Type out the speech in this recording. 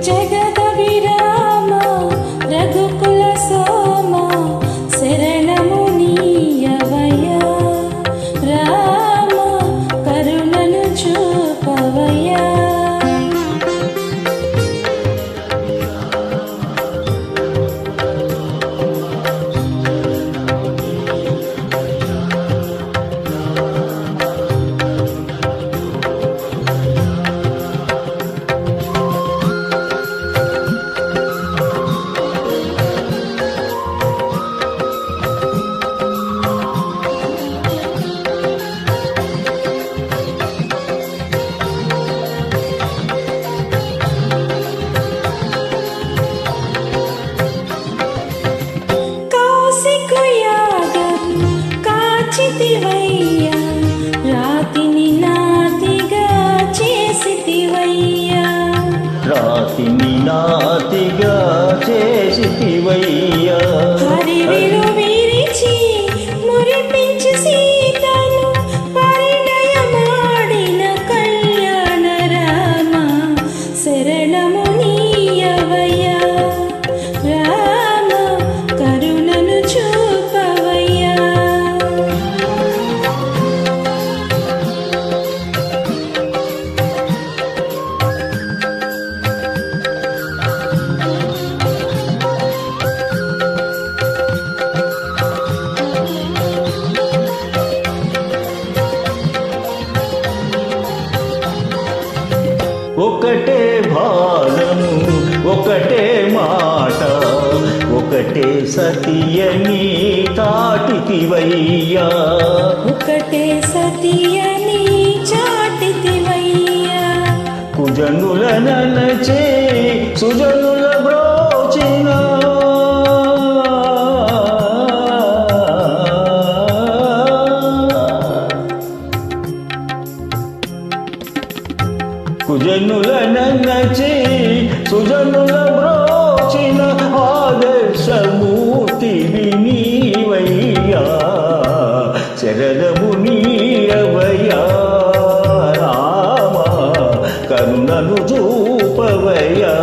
జగదభిరామ రఘుకుల సోమ శరణము నీయవయ్యా రామ కరుణను చూపవయ్యా. రాతిని నాతిగా చేసితివయ్యా హరివిలు విరిచి మురిపించి సీతను పరిణయమాడిన కళ్యాణ రామ శరణము నీయవయ్యా రామ కరుణను చూపవయ్యా. ఒకటే భాగము ఒకటే మాట ఒకటే సతియని తాటితివయ్యా ఒకటే సతియని చాటితివయ్యా కుజనుల ననచే సుజనుల బ్రోచిన కుజనుల నన్నచి సుజనుల బ్రోచిన ఆదర్శమూర్తి నీవయ్యా శరణము నీయవయ్యా రామ కరుణను చూపవయ్యా.